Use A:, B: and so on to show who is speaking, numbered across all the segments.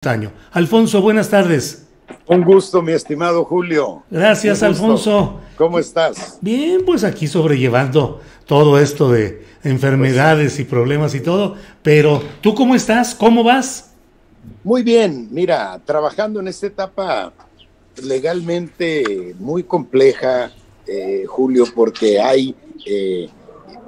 A: Año. Alfonso, buenas tardes.
B: Un gusto, mi estimado Julio.
A: Gracias, Alfonso.
B: ¿Cómo estás?
A: Bien, pues aquí sobrellevando todo esto de enfermedades y problemas y todo, pero ¿tú cómo estás? ¿Cómo vas?
B: Muy bien, mira, trabajando en esta etapa legalmente muy compleja, Julio, porque hay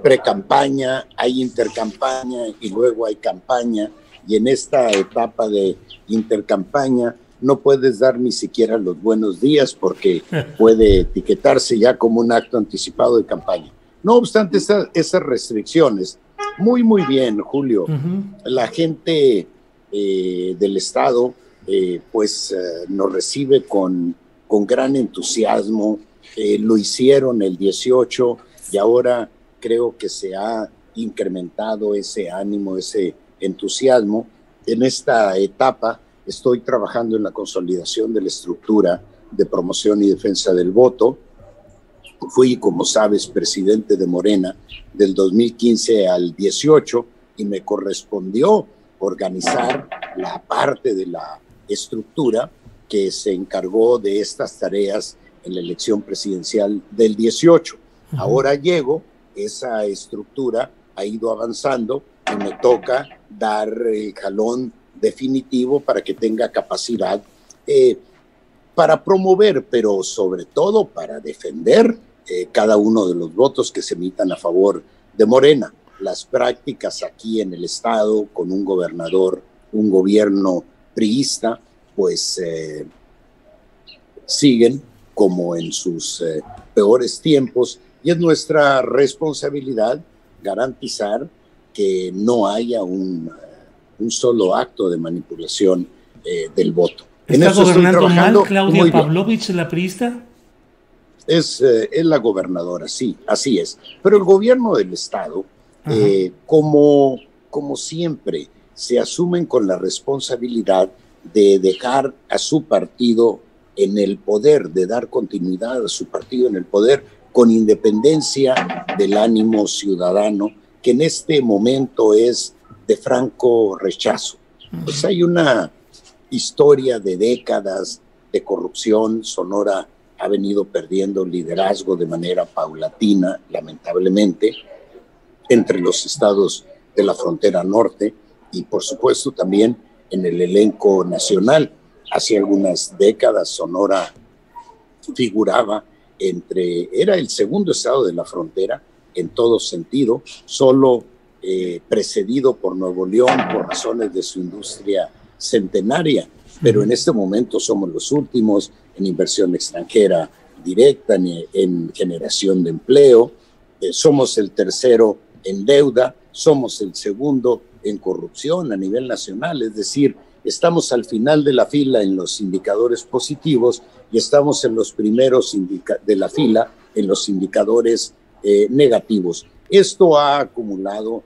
B: precampaña, hay intercampaña y luego hay campaña, y en esta etapa de intercampaña no puedes dar ni siquiera los buenos días porque puede etiquetarse ya como un acto anticipado de campaña. No obstante esas restricciones, muy bien, Julio. La gente del Estado nos recibe con gran entusiasmo. Lo hicieron el 18 y ahora creo que se ha incrementado ese ánimo, ese entusiasmo. En esta etapa estoy trabajando en la consolidación de la estructura de promoción y defensa del voto. Fui, como sabes, presidente de Morena del 2015 al 18 y me correspondió organizar la parte de la estructura que se encargó de estas tareas en la elección presidencial del 18. Ahora llego, esa estructura ha ido avanzando y me toca dar el jalón definitivo para que tenga capacidad para promover, pero sobre todo para defender cada uno de los votos que se emitan a favor de Morena. Las prácticas aquí en el Estado, con un gobernador, un gobierno priista, pues siguen como en sus peores tiempos, y es nuestra responsabilidad garantizar que no haya un solo acto de manipulación del voto.
A: ¿Está gobernando mal Claudia Pavlovich, la priista?
B: Es la gobernadora, sí, así es. Pero el gobierno del Estado, como siempre, se asumen con la responsabilidad de dejar a su partido en el poder, de dar continuidad a su partido en el poder, con independencia del ánimo ciudadano, que en este momento es de franco rechazo. Pues hay una historia de décadas de corrupción. Sonora ha venido perdiendo liderazgo de manera paulatina, lamentablemente, entre los estados de la frontera norte y, por supuesto, también en el elenco nacional. Hace algunas décadas Sonora figuraba era el segundo estado de la frontera en todo sentido, solo precedido por Nuevo León por razones de su industria centenaria, pero en este momento somos los últimos en inversión extranjera directa, en generación de empleo, somos el tercero en deuda, somos el segundo en corrupción a nivel nacional, es decir, estamos al final de la fila en los indicadores positivos y estamos en los primeros de la fila en los indicadores negativos. Esto ha acumulado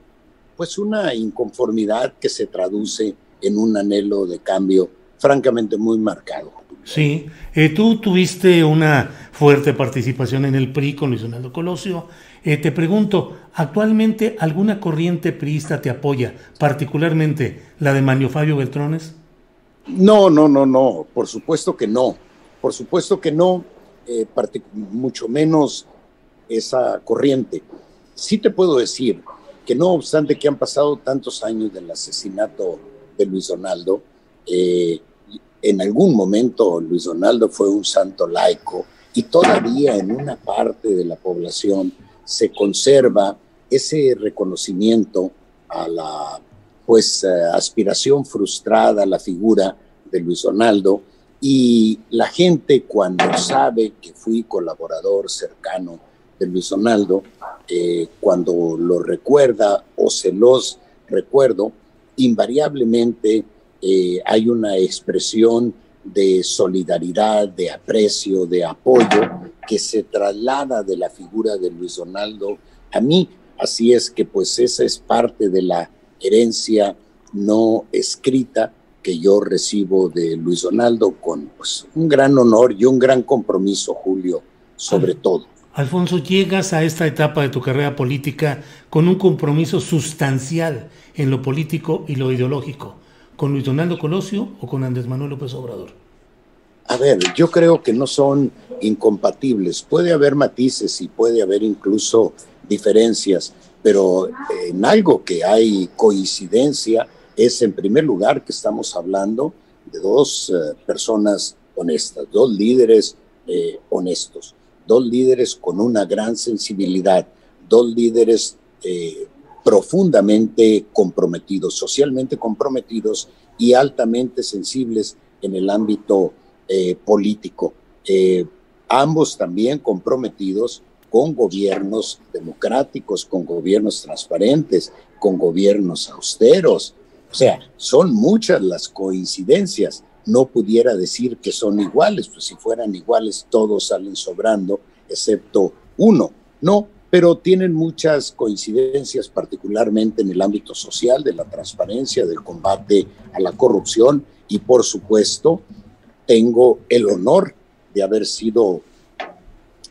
B: pues una inconformidad que se traduce en un anhelo de cambio francamente muy marcado.
A: Sí, tú tuviste una fuerte participación en el PRI con Luis Donaldo Colosio. Te pregunto, ¿actualmente alguna corriente priista te apoya, particularmente la de Manlio Fabio Beltrones?
B: No, por supuesto que no. Por supuesto que no, mucho menos esa corriente. Sí te puedo decir que no obstante que han pasado tantos años del asesinato de Luis Donaldo, en algún momento Luis Donaldo fue un santo laico y todavía en una parte de la población se conserva ese reconocimiento a la aspiración frustrada a la figura de Luis Donaldo, y la gente, cuando sabe que fui colaborador cercano de Luis Donaldo, cuando lo recuerda o se los recuerdo, invariablemente hay una expresión de solidaridad, de aprecio, de apoyo que se traslada de la figura de Luis Donaldo a mí. Así es que pues esa es parte de la herencia no escrita que yo recibo de Luis Donaldo con pues, un gran honor y un gran compromiso, Julio, sobre todo.
A: Alfonso, llegas a esta etapa de tu carrera política con un compromiso sustancial en lo político y lo ideológico. ¿Con Luis Donaldo Colosio o con Andrés Manuel López Obrador?
B: A ver, yo creo que no son incompatibles. Puede haber matices y puede haber incluso diferencias, pero en algo que hay coincidencia es, en primer lugar, que estamos hablando de dos personas honestas, dos líderes honestos, dos líderes con una gran sensibilidad, dos líderes profundamente comprometidos, socialmente comprometidos y altamente sensibles en el ámbito político. Ambos también comprometidos con gobiernos democráticos, con gobiernos transparentes, con gobiernos austeros. O sea, son muchas las coincidencias. No pudiera decir que son iguales, pues si fueran iguales todos salen sobrando, excepto uno. No, pero tienen muchas coincidencias, particularmente en el ámbito social, de la transparencia, del combate a la corrupción, y por supuesto tengo el honor de haber sido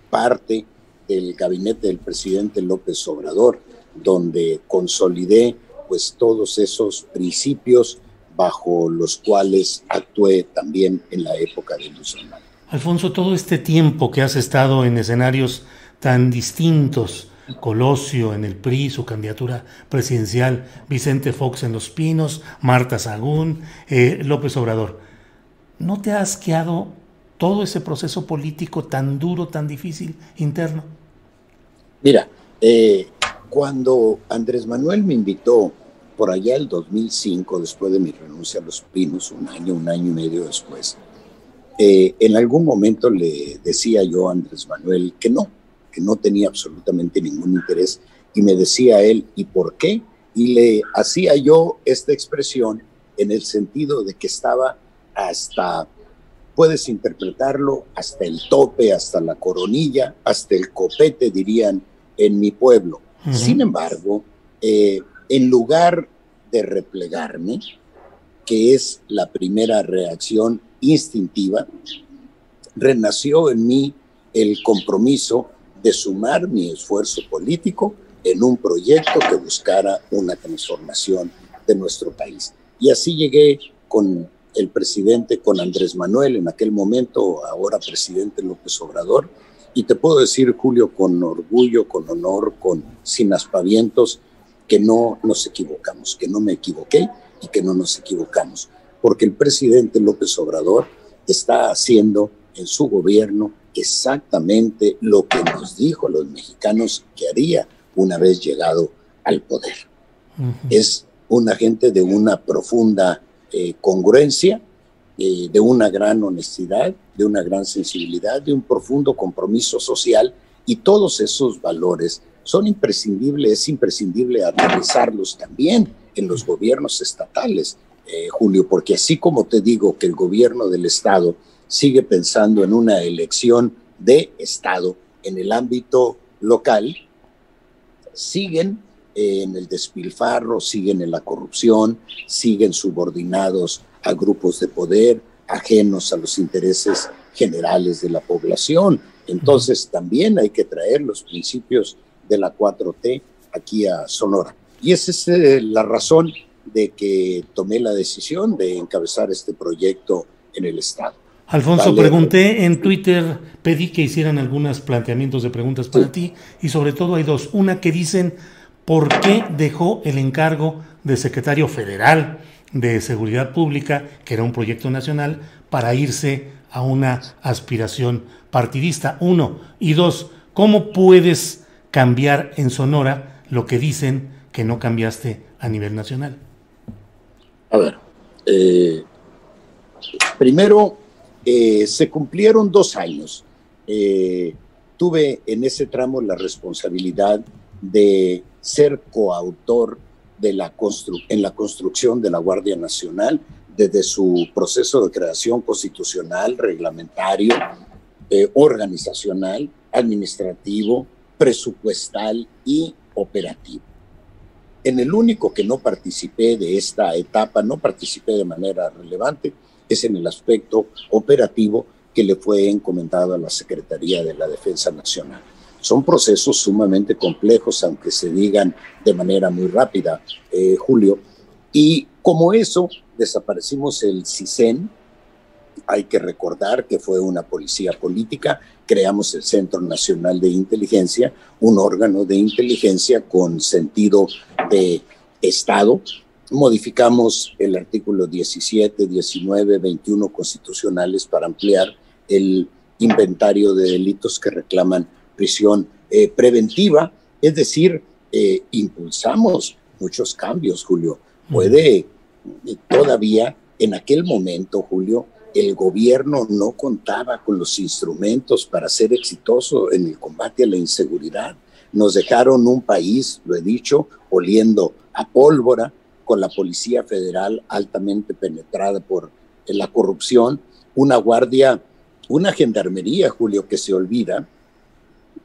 B: parte del gabinete del presidente López Obrador, donde consolidé pues todos esos principios bajo los cuales actué también en la época de Luis Donaldo.
A: Alfonso, todo este tiempo que has estado en escenarios tan distintos, Colosio en el PRI, su candidatura presidencial, Vicente Fox en Los Pinos, Marta Sagún, López Obrador, ¿no te ha asqueado todo ese proceso político tan duro, tan difícil, interno?
B: Mira, cuando Andrés Manuel me invitó por allá el 2005, después de mi renuncia a Los Pinos, un año y medio después, en algún momento le decía yo a Andrés Manuel que no tenía absolutamente ningún interés, y me decía él, ¿y por qué? Y le hacía yo esta expresión en el sentido de que estaba hasta, puedes interpretarlo, hasta el tope, hasta la coronilla, hasta el copete, dirían en mi pueblo. Uh-huh. Sin embargo, en lugar de replegarme, que es la primera reacción instintiva, renació en mí el compromiso de sumar mi esfuerzo político en un proyecto que buscara una transformación de nuestro país. Y así llegué con el presidente, con Andrés Manuel, en aquel momento, ahora presidente López Obrador, y te puedo decir, Julio, con orgullo, con honor, sin aspavientos, que no nos equivocamos, que no me equivoqué y que no nos equivocamos, porque el presidente López Obrador está haciendo en su gobierno exactamente lo que nos dijo a los mexicanos que haría una vez llegado al poder. Uh-huh. Es una gente de una profunda congruencia, de una gran honestidad, de una gran sensibilidad, de un profundo compromiso social, y todos esos valores son imprescindibles, es imprescindible aterrizarlos también en los gobiernos estatales, Julio, porque así como te digo que el gobierno del Estado sigue pensando en una elección de Estado en el ámbito local, siguen en el despilfarro, siguen en la corrupción, siguen subordinados a grupos de poder, ajenos a los intereses generales de la población. Entonces también hay que traer los principios de la 4T aquí a Sonora. Y esa es la razón de que tomé la decisión de encabezar este proyecto en el Estado.
A: Alfonso, pregunté en Twitter, pedí que hicieran algunos planteamientos de preguntas para ti, y sobre todo hay dos. Una que dicen, ¿por qué dejó el encargo de secretario federal de Seguridad Pública, que era un proyecto nacional, para irse a una aspiración partidista? Uno. Y dos, ¿cómo puedes cambiar en Sonora lo que dicen que no cambiaste a nivel nacional?
B: A ver, primero, se cumplieron 2 años. Tuve en ese tramo la responsabilidad de ser coautor de en la construcción de la Guardia Nacional, desde su proceso de creación constitucional, reglamentario, organizacional, administrativo, presupuestal y operativo. En el único que no participé de esta etapa, no participé de manera relevante, es en el aspecto operativo que le fue encomendado a la Secretaría de la Defensa Nacional. Son procesos sumamente complejos, aunque se digan de manera muy rápida, Julio, Y como eso, desaparecimos el CISEN. Hay que recordar que fue una policía política. Creamos el Centro Nacional de Inteligencia, un órgano de inteligencia con sentido de Estado. Modificamos el artículo 17, 19, 21 constitucionales para ampliar el inventario de delitos que reclaman prisión preventiva. Es decir, impulsamos muchos cambios, Julio. Puede todavía, en aquel momento, Julio, el gobierno no contaba con los instrumentos para ser exitoso en el combate a la inseguridad. Nos dejaron un país, lo he dicho, oliendo a pólvora, con la Policía Federal altamente penetrada por la corrupción, una guardia, una gendarmería, Julio, que se olvida,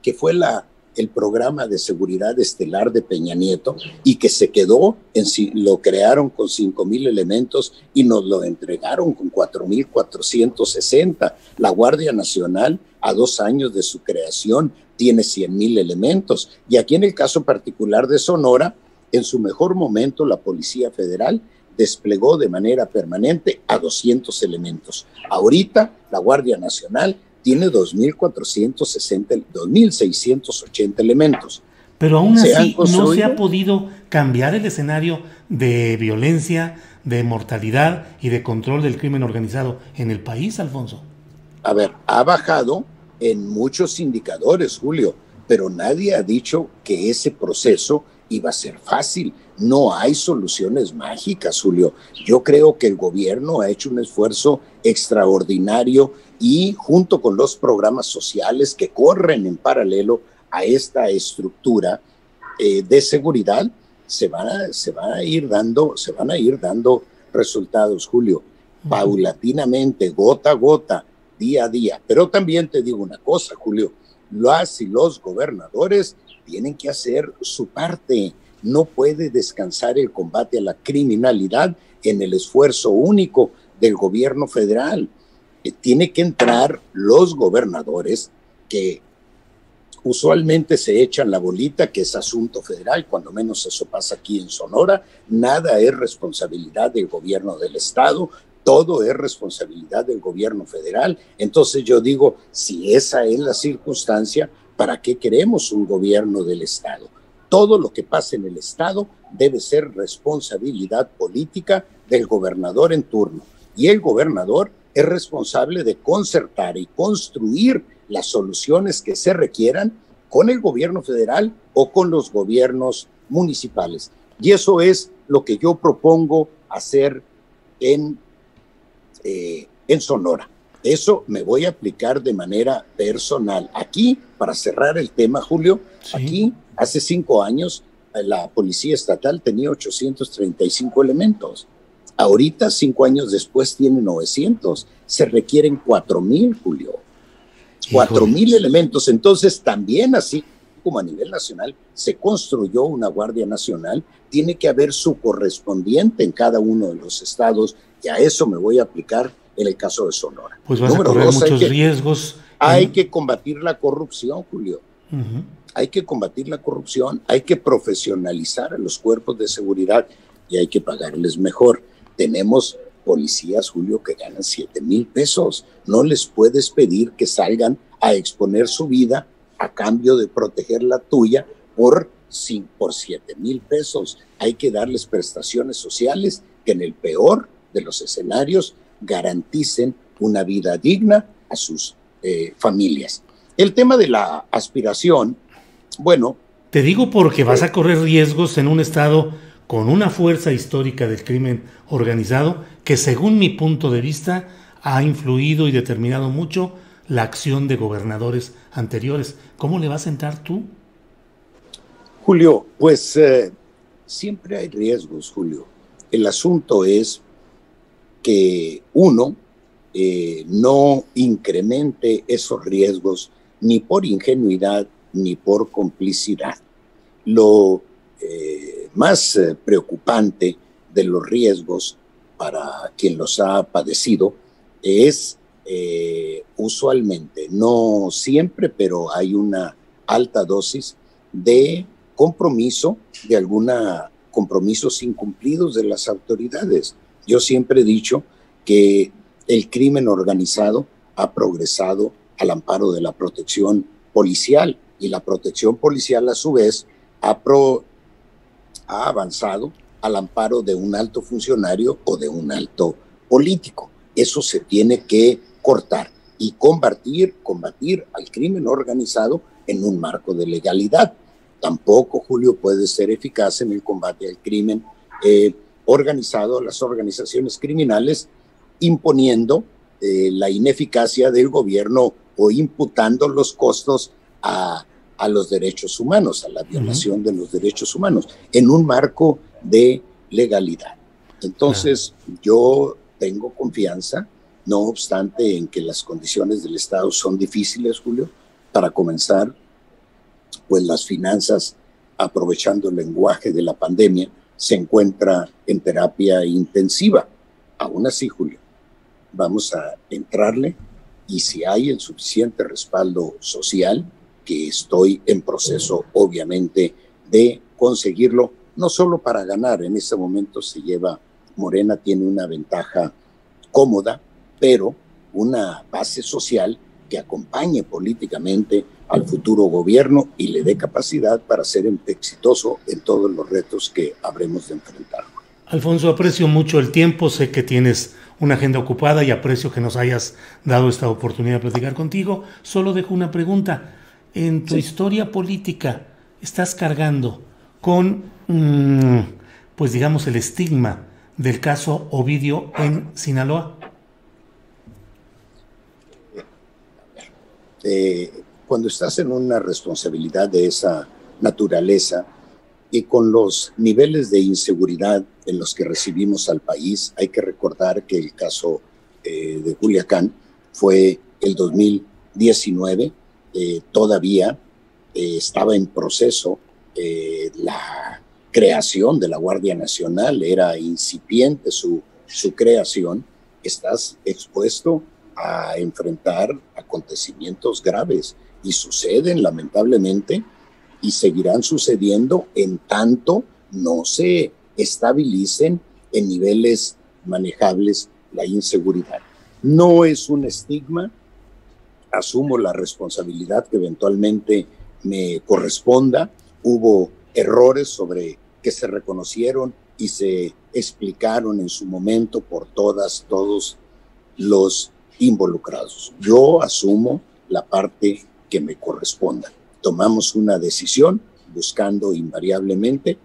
B: que fue el programa de seguridad estelar de Peña Nieto y que se quedó, lo crearon con 5,000 elementos y nos lo entregaron con 4,460. La Guardia Nacional, a 2 años de su creación, tiene 100,000 elementos. Y aquí en el caso particular de Sonora, en su mejor momento, la Policía Federal desplegó de manera permanente a 200 elementos. Ahorita, la Guardia Nacional tiene 2,680 elementos.
A: Pero aún así no se ha podido cambiar el escenario de violencia, de mortalidad y de control del crimen organizado en el país, Alfonso.
B: A ver, ha bajado en muchos indicadores, Julio, pero nadie ha dicho que ese proceso iba a ser fácil. No hay soluciones mágicas, Julio. Yo creo que el gobierno ha hecho un esfuerzo extraordinario y junto con los programas sociales que corren en paralelo a esta estructura de seguridad, se van a ir dando resultados, Julio, paulatinamente, gota a gota, día a día. Pero también te digo una cosa, Julio, las y los gobernadores tienen que hacer su parte. No puede descansar el combate a la criminalidad en el esfuerzo único del gobierno federal. Tiene que entrar los gobernadores que usualmente se echan la bolita, que es asunto federal, cuando menos eso pasa aquí en Sonora. Nada es responsabilidad del gobierno del estado, todo es responsabilidad del gobierno federal. Entonces yo digo, si esa es la circunstancia, ¿para qué queremos un gobierno del estado? Todo lo que pasa en el estado debe ser responsabilidad política del gobernador en turno. Y el gobernador es responsable de concertar y construir las soluciones que se requieran con el gobierno federal o con los gobiernos municipales. Y eso es lo que yo propongo hacer en Sonora. Eso me voy a aplicar de manera personal. Aquí, para cerrar el tema, Julio, sí. Aquí hace 5 años la Policía Estatal tenía 835 elementos. Ahorita, 5 años después, tiene 900. Se requieren 4,000, Julio. 4,000 elementos. Entonces, también así como a nivel nacional se construyó una Guardia Nacional, tiene que haber su correspondiente en cada uno de los estados, y a eso me voy a aplicar en el caso de Sonora.
A: Pues vas a correr muchos riesgos.
B: Hay que combatir la corrupción, Julio. Hay que combatir la corrupción, hay que profesionalizar a los cuerpos de seguridad y hay que pagarles mejor. Tenemos policías, Julio, que ganan 7,000 pesos. No les puedes pedir que salgan a exponer su vida a cambio de proteger la tuya por 7,000 pesos. Hay que darles prestaciones sociales que en el peor de los escenarios garanticen una vida digna a sus familias. El tema de la aspiración, bueno...
A: Te digo porque vas a correr riesgos en un estado con una fuerza histórica del crimen organizado que, según mi punto de vista, ha influido y determinado mucho la acción de gobernadores anteriores. ¿Cómo le vas a entrar tú?
B: Julio, pues siempre hay riesgos, Julio. El asunto es que uno no incremente esos riesgos ni por ingenuidad ni por complicidad. Lo más preocupante de los riesgos para quien los ha padecido es usualmente, no siempre, pero hay una alta dosis de compromiso de alguna compromisos incumplidos de las autoridades. Yo siempre he dicho que el crimen organizado ha progresado al amparo de la protección policial, y la protección policial a su vez ha avanzado al amparo de un alto funcionario o de un alto político. Eso se tiene que cortar y combatir al crimen organizado en un marco de legalidad. Tampoco, Julio, puede ser eficaz en el combate al crimen organizado, a las organizaciones criminales, imponiendo la ineficacia del gobierno o imputando los costos a los derechos humanos, a la violación de los derechos humanos, en un marco de legalidad. Entonces, yo tengo confianza, no obstante en que las condiciones del Estado son difíciles, Julio. Para comenzar, pues las finanzas, aprovechando el lenguaje de la pandemia, se encuentra en terapia intensiva. Aún así, Julio, vamos a entrarle, y si hay el suficiente respaldo social, que estoy en proceso, obviamente, de conseguirlo, no solo para ganar. En este momento Morena tiene una ventaja cómoda, pero una base social que acompañe políticamente al futuro gobierno y le dé capacidad para ser exitoso en todos los retos que habremos de enfrentar.
A: Alfonso, aprecio mucho el tiempo, sé que tienes una agenda ocupada y aprecio que nos hayas dado esta oportunidad de platicar contigo. Solo dejo una pregunta. En tu historia política, ¿estás cargando con, pues digamos, el estigma del caso Ovidio en Sinaloa?
B: Cuando estás en una responsabilidad de esa naturaleza y con los niveles de inseguridad en los que recibimos al país, hay que recordar que el caso de Culiacán fue el 2019, todavía estaba en proceso la creación de la Guardia Nacional, era incipiente su creación. Estás expuesto a enfrentar acontecimientos graves y suceden lamentablemente y seguirán sucediendo en tanto no se estabilicen en niveles manejables la inseguridad. No es un estigma, asumo la responsabilidad que eventualmente me corresponda. Hubo errores que se reconocieron y se explicaron en su momento por todos los involucrados. Yo asumo la parte que me corresponda. Tomamos una decisión buscando invariablemente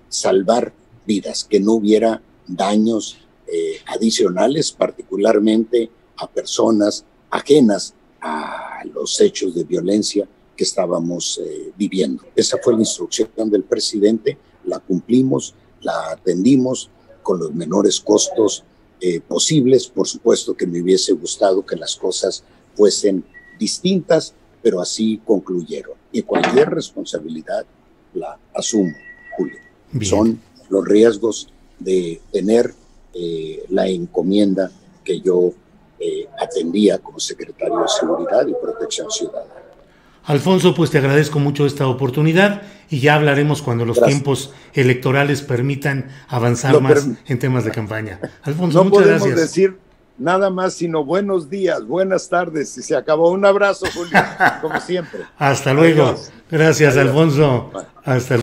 B: salvar vidas, que no hubiera daños adicionales, particularmente a personas ajenas a los hechos de violencia que estábamos viviendo. Esa fue la instrucción del presidente, la cumplimos, la atendimos con los menores costos posibles. Por supuesto que me hubiese gustado que las cosas fuesen distintas, pero así concluyeron. Y cualquier responsabilidad la asumo, Julio. Bien. Son los riesgos de tener la encomienda que yo atendía como secretario de Seguridad y Protección Ciudadana.
A: Alfonso, pues te agradezco mucho esta oportunidad y ya hablaremos cuando los tiempos electorales permitan avanzar más en temas de campaña. Alfonso, muchas gracias.
B: No podemos decir nada más sino buenos días, buenas tardes, y se acabó. Un abrazo, Julio, como siempre.
A: Hasta luego. Adiós. Gracias, Adiós. Alfonso. Hasta luego.